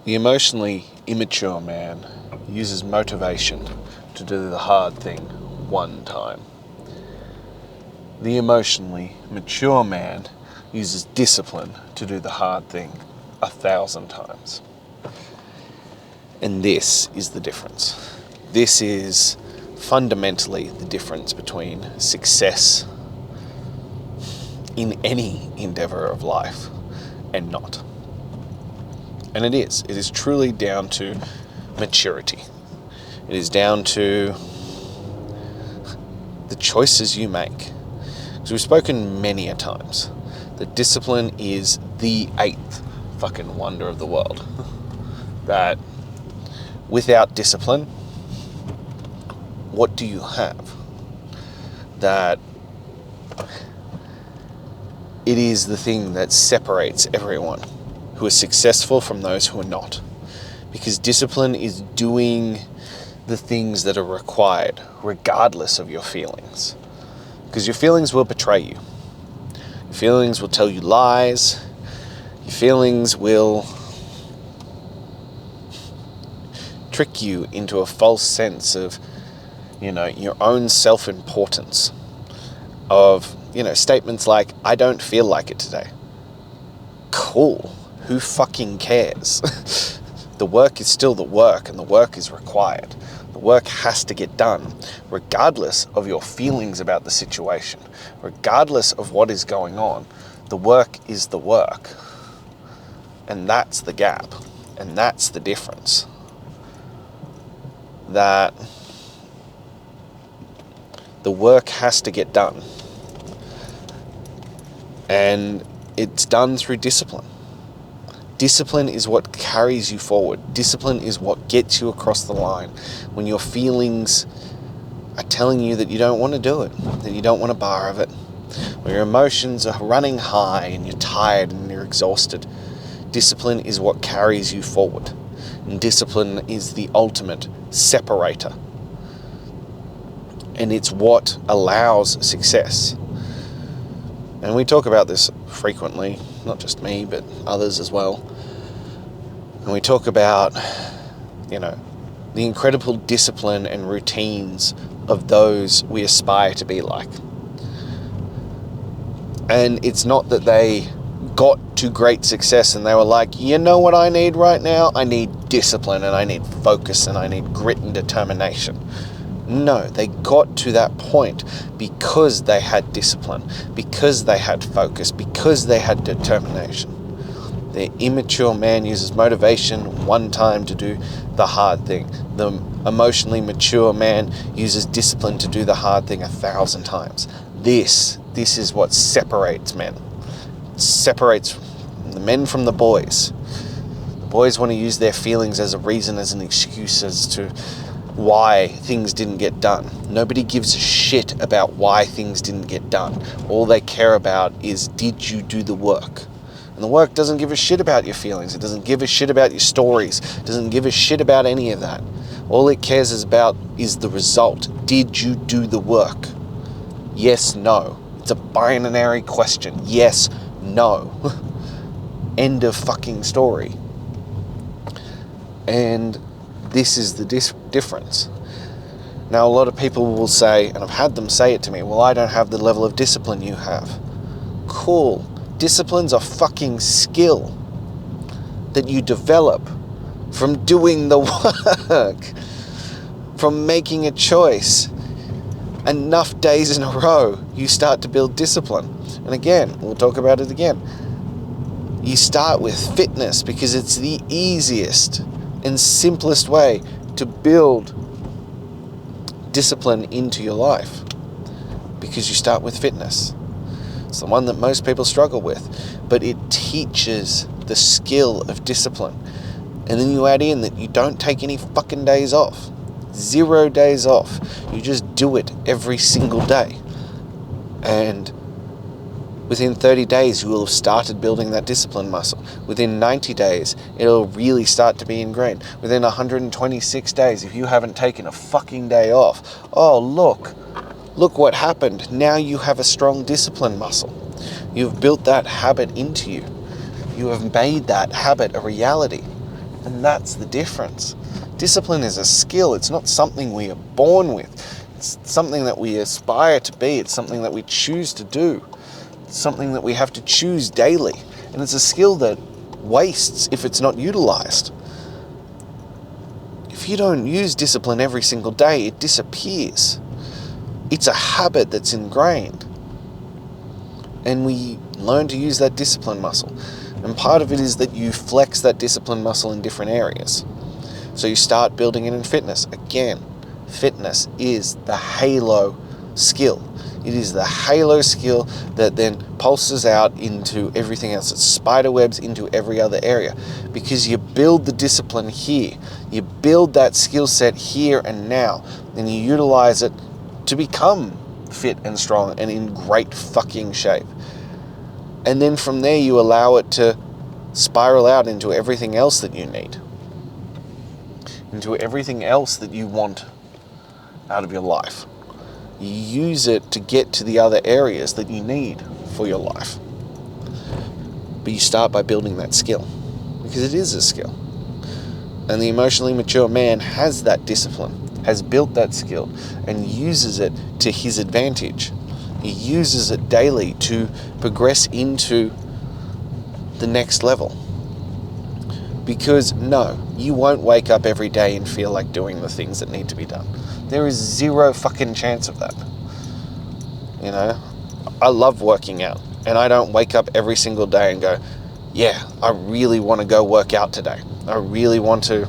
The emotionally immature man uses motivation to do the hard thing one time. The emotionally mature man uses discipline to do the hard thing 1,000 times. And this is the difference. This is fundamentally the difference between success in any endeavor of life and not. And it is truly down to maturity. It is down to the choices you make. So we've spoken many a times that discipline is the 8th fucking wonder of the world. That without discipline, what do you have? That it is the thing that separates everyone who is successful from those who are not. Because discipline is doing the things that are required, regardless of your feelings. Because your feelings will betray you. Your feelings will tell you lies. Your feelings will trick you into a false sense of, your own self-importance. Of, statements like, I don't feel like it today. Cool. Who fucking cares? The work is still the work, and the work is required. The work has to get done, regardless of your feelings about the situation, regardless of what is going on. The work is the work. And that's the gap. And that's the difference. That the work has to get done. And it's done through discipline. Discipline is what carries you forward. Discipline is what gets you across the line. When your feelings are telling you that you don't want to do it, that you don't want a bar of it, when your emotions are running high and you're tired and you're exhausted, discipline is what carries you forward. And discipline is the ultimate separator. And it's what allows success. And we talk about this frequently, not just me, but others as well. And we talk about, the incredible discipline and routines of those we aspire to be like. And it's not that they got to great success and they were like, you know what I need right now? I need discipline and I need focus and I need grit and determination. No, they got to that point because they had discipline, because they had focus, because they had determination. The immature man uses motivation one time to do the hard thing. The emotionally mature man uses discipline to do the hard thing 1,000 times. This is what separates men. It separates the men from the boys. The boys want to use their feelings as a reason, as an excuse as to why things didn't get done. Nobody gives a shit about why things didn't get done. All they care about is, did you do the work? And the work doesn't give a shit about your feelings. It doesn't give a shit about your stories. It doesn't give a shit about any of that. All it cares about is the result. Did you do the work? Yes, no. It's a binary question. Yes, no. End of fucking story. And this is the difference. Now, a lot of people will say, and I've had them say it to me, well, I don't have the level of discipline you have. Cool. Discipline's a fucking skill that you develop from doing the work, from making a choice. Enough days in a row, you start to build discipline. And again, we'll talk about it again. You start with fitness because it's the easiest and simplest way to build discipline into your life, because you start with fitness. It's the one that most people struggle with, but it teaches the skill of discipline. And then you add in that you don't take any fucking days off. 0 days off. You just do it every single day. And within 30 days, you will have started building that discipline muscle. Within 90 days, it'll really start to be ingrained. Within 126 days, if you haven't taken a fucking day off, oh, look what happened. Now you have a strong discipline muscle. You've built that habit into you. You have made that habit a reality. And that's the difference. Discipline is a skill. It's not something we are born with. It's something that we aspire to be. It's something that we choose to do. It's something that we have to choose daily. And it's a skill that wastes if it's not utilized. If you don't use discipline every single day, it disappears. It's a habit that's ingrained. And we learn to use that discipline muscle. And part of it is that you flex that discipline muscle in different areas. So you start building it in fitness. Again, fitness is the halo skill. It is the halo skill that then pulses out into everything else. It spiderwebs into every other area, because you build the discipline here. You build that skill set here and now, and you utilize it to become fit and strong and in great fucking shape. And then from there you allow it to spiral out into everything else that you need, into everything else that you want out of your life. You use it to get to the other areas that you need for your life. But you start by building that skill, because it is a skill. And the emotionally mature man has that discipline, has built that skill, and uses it to his advantage. He uses it daily to progress into the next level. Because no, you won't wake up every day and feel like doing the things that need to be done. There is zero fucking chance of that. You know, I love working out, and I don't wake up every single day and go, yeah, I really want to go work out today. I really want to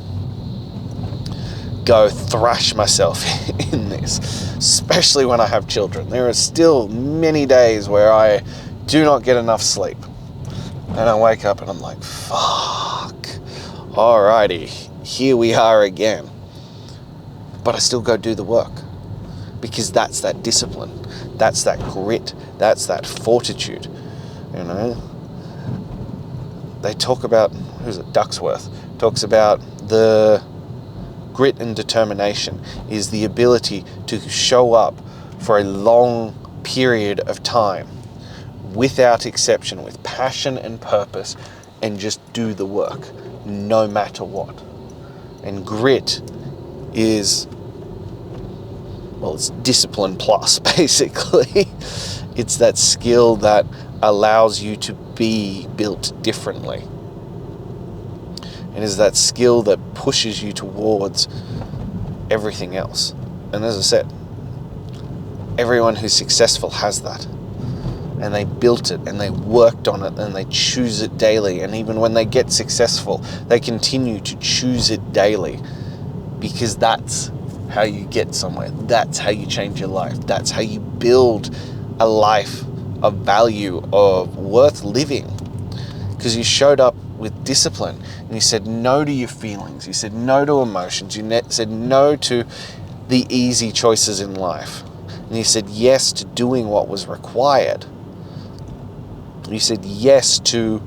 go thrash myself in this, especially when I have children. There are still many days where I do not get enough sleep, and I wake up and I'm like, fuck, alrighty, here we are again. But I still go do the work, because that's that discipline, that's that grit, that's that fortitude. You know, they talk about, who's it, Ducksworth talks about the grit and determination is the ability to show up for a long period of time without exception, with passion and purpose, and just do the work no matter what. And grit is, well, it's discipline plus, basically. It's that skill that allows you to be built differently. And is that skill that pushes you towards everything else. And as I said, everyone who's successful has that. And they built it, and they worked on it, and they choose it daily. And even when they get successful, they continue to choose it daily, because that's how you get somewhere. That's how you change your life. That's how you build a life of value, of worth living. Because you showed up with discipline, and you said no to your feelings. You said no to emotions. You said no to the easy choices in life. And you said yes to doing what was required. You said yes to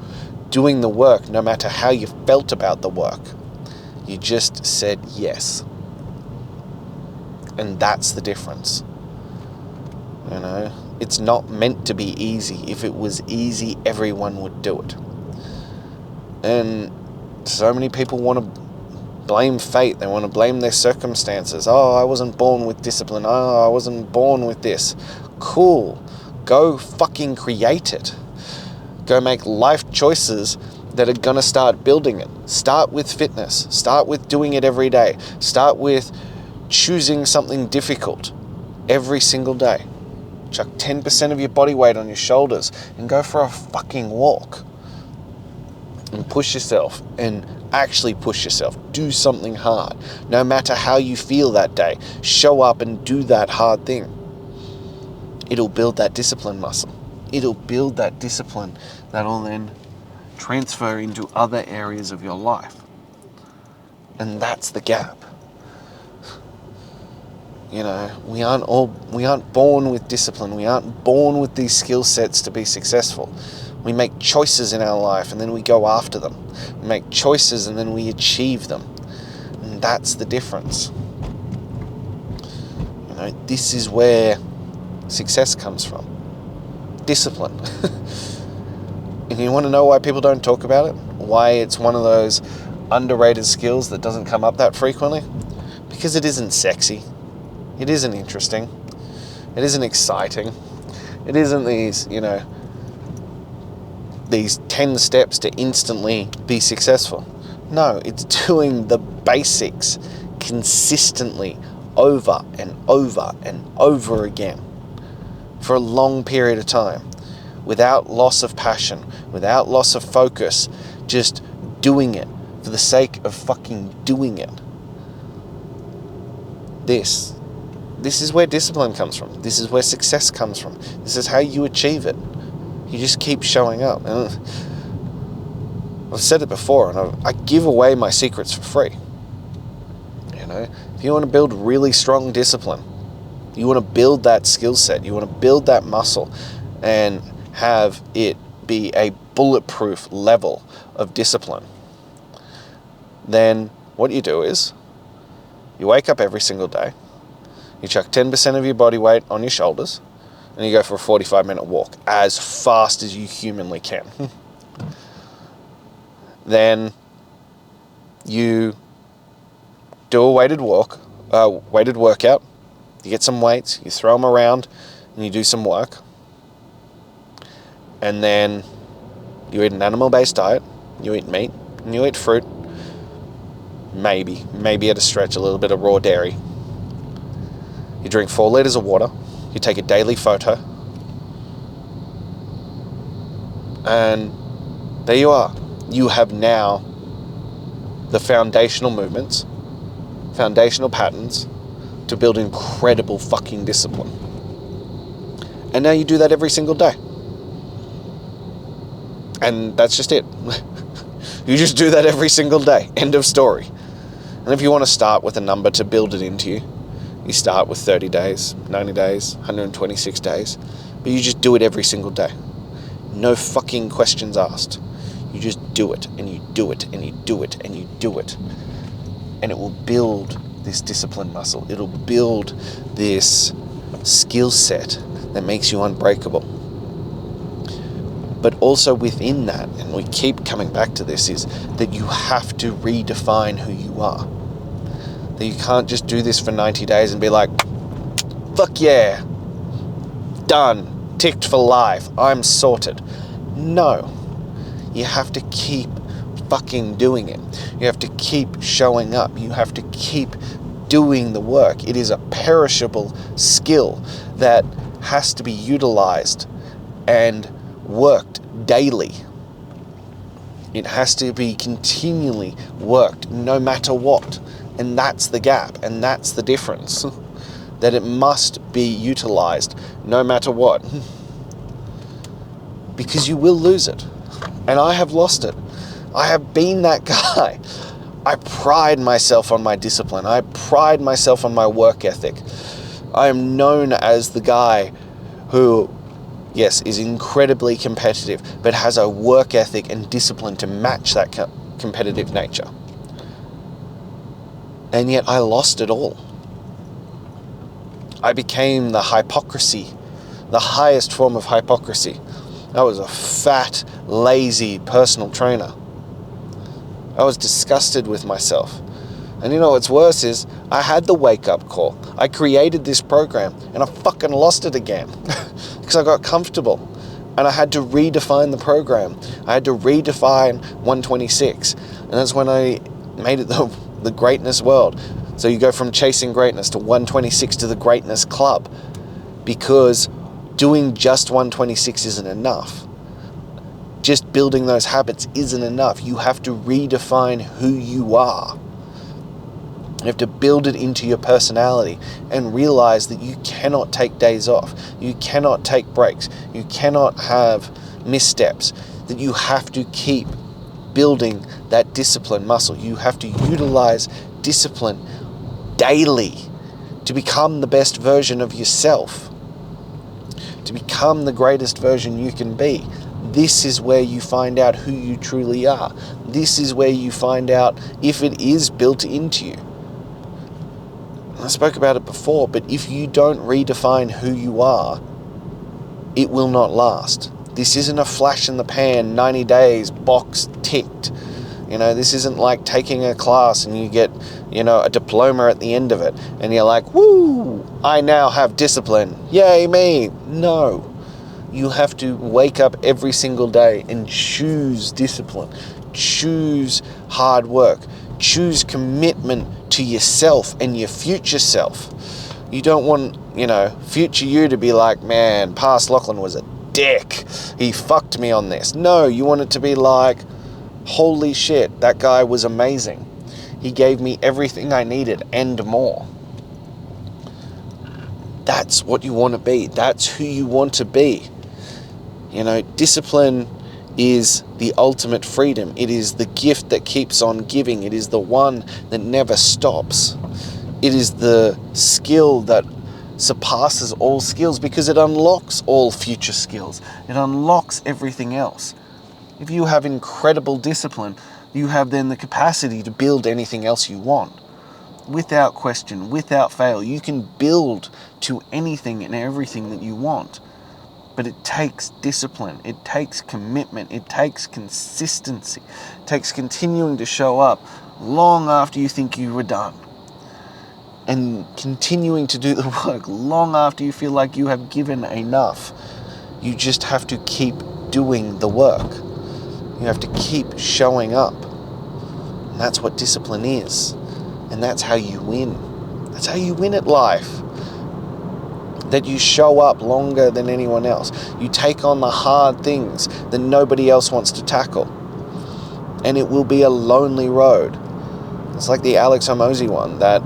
doing the work no matter how you felt about the work. You just said yes. And that's the difference. You know, it's not meant to be easy. If it was easy, everyone would do it. And so many people want to blame fate. They want to blame their circumstances. Oh, I wasn't born with discipline. Oh, I wasn't born with this. Cool. Go fucking create it. Go make life choices that are going to start building it. Start with fitness. Start with doing it every day. Start with choosing something difficult every single day. Chuck 10% of your body weight on your shoulders and go for a fucking walk. And push yourself, and actually push yourself. Do something hard. No matter how you feel that day, show up and do that hard thing. It'll build that discipline muscle. It'll build that discipline that'll then transfer into other areas of your life. And that's the gap. You know, we aren't born with discipline. We aren't born with these skill sets to be successful. We make choices in our life, and then we go after them. We make choices, and then we achieve them. And that's the difference. You know, this is where success comes from. Discipline. And you want to know why people don't talk about it? Why it's one of those underrated skills that doesn't come up that frequently? Because it isn't sexy. It isn't interesting. It isn't exciting. It isn't these, these 10 steps to instantly be successful. No, it's doing the basics consistently over and over and over again for a long period of time, without loss of passion, without loss of focus, just doing it for the sake of fucking doing it. This is where discipline comes from. This is where success comes from. This is how you achieve it. You just keep showing up. And I've said it before, and I give away my secrets for free. If you want to build really strong discipline, you want to build that skill set, you want to build that muscle and have it be a bulletproof level of discipline, then what you do is you wake up every single day, you chuck 10% of your body weight on your shoulders, and you go for a 45-minute walk as fast as you humanly can. Then you do a weighted workout. You get some weights, you throw them around, and you do some work. And then you eat an animal-based diet. You eat meat, and you eat fruit. Maybe at a stretch, a little bit of raw dairy. You drink 4 liters of water. You take a daily photo. And there you are. You have now the foundational movements, foundational patterns to build incredible fucking discipline. And now you do that every single day. And that's just it. You just do that every single day. End of story. And if you want to start with a number to build it into you, you start with 30 days, 90 days, 126 days. But you just do it every single day. No fucking questions asked. You just do it, and you do it, and you do it, and you do it. And it will build this discipline muscle. It'll build this skill set that makes you unbreakable. But also within that, and we keep coming back to this, is that you have to redefine who you are. That you can't just do this for 90 days and be like, fuck yeah, done, ticked for life, I'm sorted. No, you have to keep fucking doing it. You have to keep showing up. You have to keep doing the work. It is a perishable skill that has to be utilized and worked daily. It has to be continually worked no matter what. And that's the gap, and that's the difference. That it must be utilized no matter what. Because you will lose it. And I have lost it. I have been that guy. I pride myself on my discipline. I pride myself on my work ethic. I am known as the guy who, yes, is incredibly competitive, but has a work ethic and discipline to match that competitive nature. And yet I lost it all. I became the hypocrisy, the highest form of hypocrisy. I was a fat, lazy personal trainer. I was disgusted with myself. And you know what's worse is, I had the wake-up call. I created this program, and I fucking lost it again. Because I got comfortable. And I had to redefine the program. I had to redefine 126. And that's when I made it the greatness world. So you go from chasing greatness to 126 to the greatness club. Because doing just 126 isn't enough. Just building those habits isn't enough. You have to redefine who you are. You have to build it into your personality and realize that you cannot take days off. You cannot take breaks. You cannot have missteps. That you have to keep building that discipline muscle. You have to utilize discipline daily to become the best version of yourself. To become the greatest version you can be. This is where you find out who you truly are. This is where you find out if it is built into you. I spoke about it before, but if you don't redefine who you are, it will not last. This isn't a flash in the pan, 90 days, box ticked. This isn't like taking a class and you get, a diploma at the end of it. And you're like, woo, I now have discipline. Yay, me. No. You have to wake up every single day and choose discipline. Choose hard work. Choose commitment to yourself and your future self. You don't want, future you to be like, man, past Lachlan was a dick. He fucked me on this. No, you want it to be like, holy shit, that guy was amazing. He gave me everything I needed and more. That's what you want to be. That's who you want to be. Discipline is the ultimate freedom. It is the gift that keeps on giving. It is the one that never stops. It is the skill that surpasses all skills because it unlocks all future skills. It unlocks everything else. If you have incredible discipline, you have then the capacity to build anything else you want. Without question, without fail, you can build to anything and everything that you want. But it takes discipline, it takes commitment, it takes consistency, it takes continuing to show up long after you think you were done. And continuing to do the work long after you feel like you have given enough. You just have to keep doing the work. You have to keep showing up. And that's what discipline is. And that's how you win. That's how you win at life. That you show up longer than anyone else. You take on the hard things that nobody else wants to tackle. And it will be a lonely road. It's like the Alex Hormozi one, that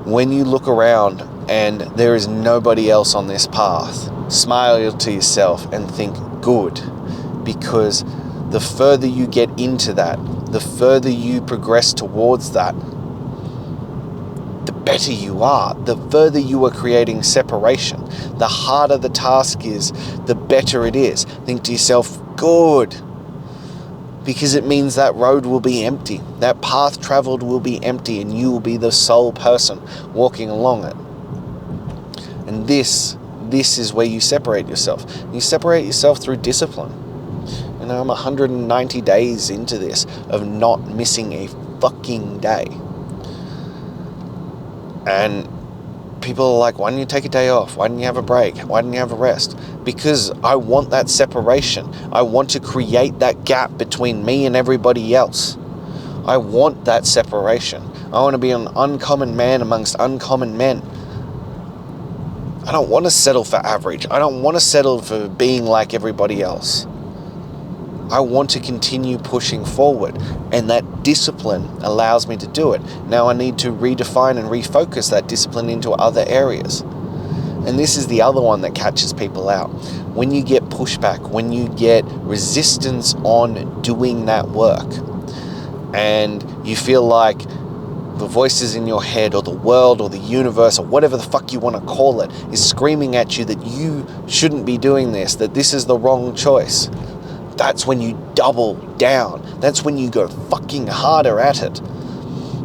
when you look around and there is nobody else on this path, smile to yourself and think good. Because the further you get into that, the further you progress towards that, the better you are. The further you are creating separation. The harder the task is, the better it is. Think to yourself, good. Because it means that road will be empty. That path traveled will be empty and you will be the sole person walking along it. And this is where you separate yourself. You separate yourself through discipline. I'm 190 days into this of not missing a fucking day. And people are like, why don't you take a day off? Why don't you have a break? Why don't you have a rest? Because I want that separation. I want to create that gap between me and everybody else. I want that separation. I want to be an uncommon man amongst uncommon men. I don't want to settle for average. I don't want to settle for being like everybody else. I want to continue pushing forward, and that discipline allows me to do it. Now I need to redefine and refocus that discipline into other areas. And this is the other one that catches people out. When you get pushback, when you get resistance on doing that work, and you feel like the voices in your head or the world or the universe or whatever the fuck you want to call it is screaming at you that you shouldn't be doing this, that this is the wrong choice. That's when you double down. That's when you go fucking harder at it.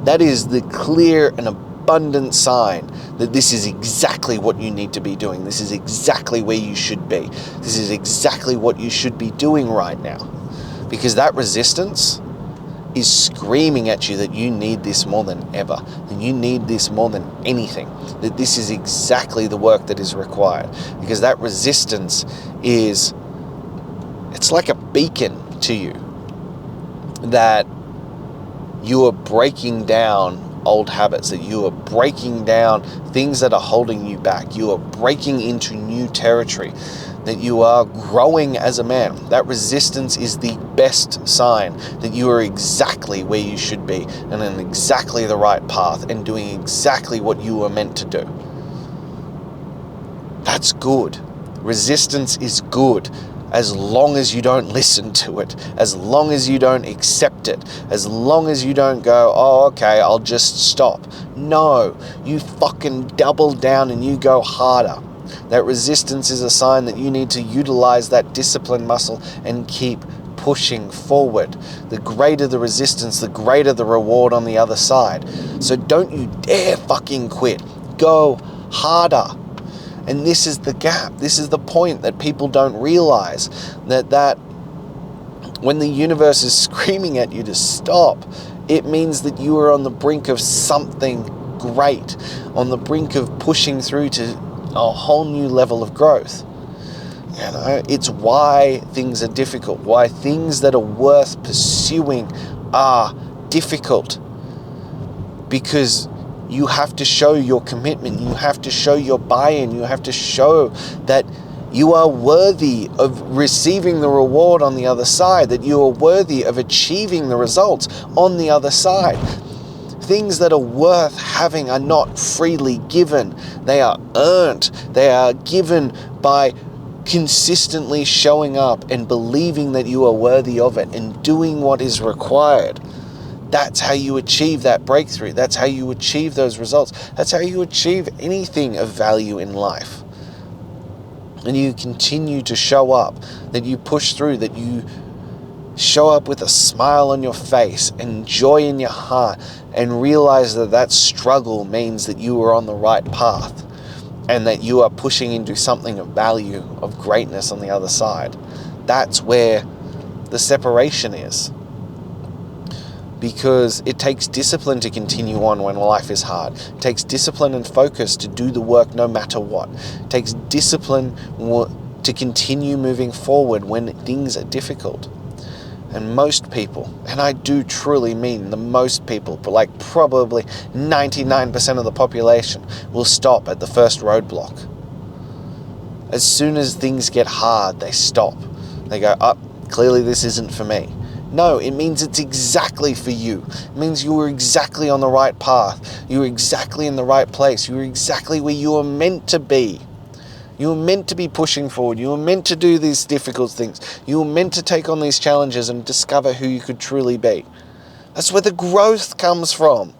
That is the clear and abundant sign that this is exactly what you need to be doing. This is exactly where you should be. This is exactly what you should be doing right now. Because that resistance is screaming at you that you need this more than ever, that you need this more than anything, that this is exactly the work that is required. Because that resistance is, it's like a beacon to you that you are breaking down old habits, that you are breaking down things that are holding you back. You are breaking into new territory, that you are growing as a man. That resistance is the best sign that you are exactly where you should be and in exactly the right path and doing exactly what you were meant to do. That's good. Resistance is good. As long as you don't listen to it, as long as you don't accept it, as long as you don't go, oh, okay, I'll just stop. No, you fucking double down and you go harder. That resistance is a sign that you need to utilize that discipline muscle and keep pushing forward. The greater the resistance, the greater the reward on the other side. So don't you dare fucking quit. Go harder. And this is the gap. This is the point that people don't realize, that When the universe is screaming at you to stop, it means that you are on the brink of something great, on the brink of pushing through to a whole new level of growth. You know, it's why things are difficult, why things that are worth pursuing are difficult. Because you have to show your commitment, you have to show your buy-in, you have to show that you are worthy of receiving the reward on the other side, that you are worthy of achieving the results on the other side. Things that are worth having are not freely given. They are earned. They are given by consistently showing up and believing that you are worthy of it and doing what is required. That's how you achieve that breakthrough. That's how you achieve those results. That's how you achieve anything of value in life. And you continue to show up, that you push through, that you show up with a smile on your face and joy in your heart, and realize that that struggle means that you are on the right path and that you are pushing into something of value, of greatness on the other side. That's where the separation is. Because it takes discipline to continue on when life is hard. It takes discipline and focus to do the work no matter what. It takes discipline to continue moving forward when things are difficult. And most people, and I do truly mean the most people, but like probably 99% of the population, will stop at the first roadblock. As soon as things get hard, they stop. They go, clearly this isn't for me. No, it means it's exactly for you. It means you were exactly on the right path. You were exactly in the right place. You were exactly where you were meant to be. You were meant to be pushing forward. You were meant to do these difficult things. You were meant to take on these challenges and discover who you could truly be. That's where the growth comes from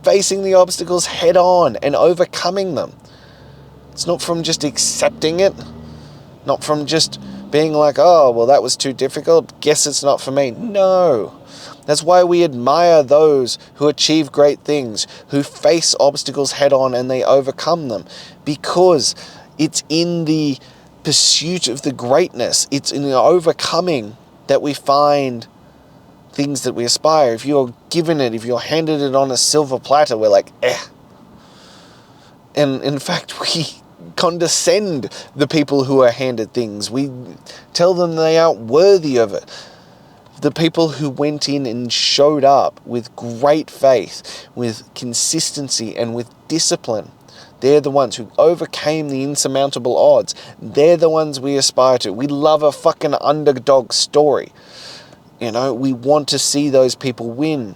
facing the obstacles head on and overcoming them. It's not from just accepting it, not from just being like, oh, well, that was too difficult, guess it's not for me. No. That's why we admire those who achieve great things, who face obstacles head on and they overcome them, because it's in the pursuit of the greatness, it's in the overcoming that we find things that we aspire. If you're given it, if you're handed it on a silver platter, we're like, And in fact, we condescend the people who are handed things. We tell them they aren't worthy of it. The people who went in and showed up with great faith, with consistency and with discipline, they're the ones who overcame the insurmountable odds. They're the ones we aspire to. We love a fucking underdog story. You know, we want to see those people win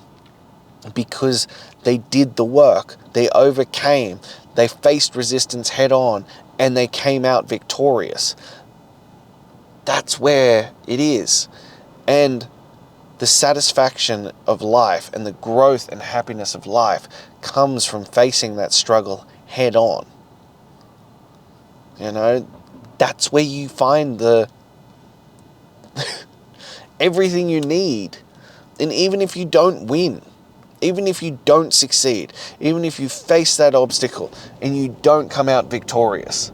because they did the work. They overcame. They faced resistance head on and they came out victorious. That's where it is. And the satisfaction of life and the growth and happiness of life comes from facing that struggle head on. You know, that's where you find the everything you need. And even if you don't win, even if you don't succeed, even if you face that obstacle and you don't come out victorious,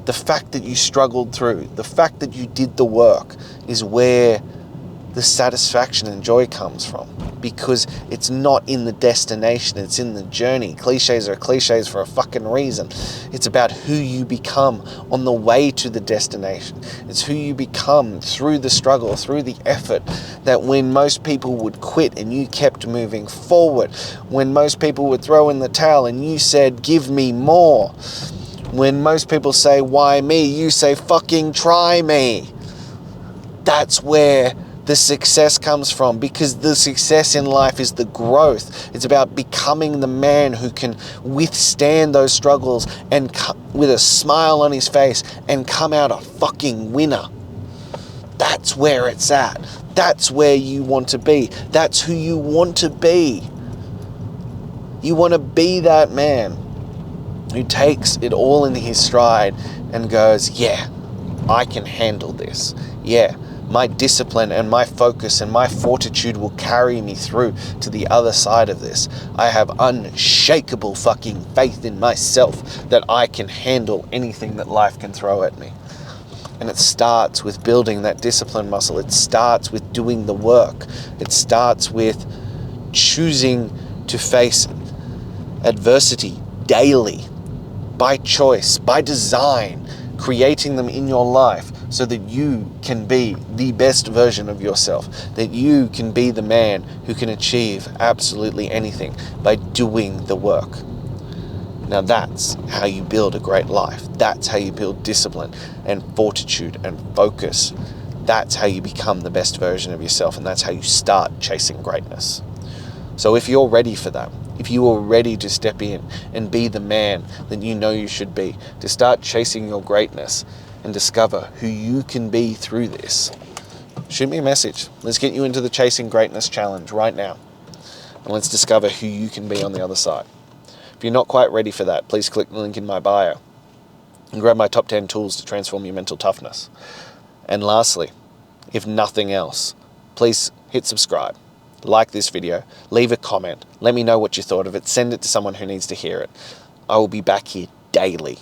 the fact that you struggled through, the fact that you did the work is where the satisfaction and joy comes from, because it's not in the destination, it's in the journey. Cliches are cliches for a fucking reason. It's about who you become on the way to the destination. It's who you become through the struggle, through the effort, that when most people would quit and you kept moving forward, when most people would throw in the towel and you said, give me more, when most people say, why me, you say, fucking try me. That's where the success comes from, because the success in life is the growth. It's about becoming the man who can withstand those struggles and with a smile on his face and come out a fucking winner. That's where it's at. That's where you want to be. That's who you want to be. You want to be that man who takes it all in his stride and goes, yeah, I can handle this. Yeah, my discipline and my focus and my fortitude will carry me through to the other side of this. I have unshakable fucking faith in myself that I can handle anything that life can throw at me. And it starts with building that discipline muscle. It starts with doing the work. It starts with choosing to face adversity daily, by choice, by design, creating them in your life so that you can be the best version of yourself, that you can be the man who can achieve absolutely anything by doing the work. Now that's how you build a great life. That's how you build discipline and fortitude and focus. That's how you become the best version of yourself, and that's how you start chasing greatness. So if you're ready for that, if you are ready to step in and be the man that you know you should be, to start chasing your greatness and discover who you can be through this, shoot me a message. Let's get you into the Chasing Greatness Challenge right now. And let's discover who you can be on the other side. If you're not quite ready for that, please click the link in my bio and grab my top 10 tools to transform your mental toughness. And lastly, if nothing else, please hit subscribe, like this video, leave a comment, let me know what you thought of it, send it to someone who needs to hear it. I will be back here daily,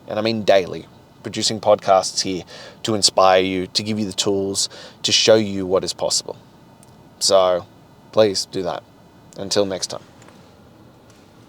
and I mean daily, producing podcasts here to inspire you, to give you the tools, to show you what is possible. So please do that. Until next time.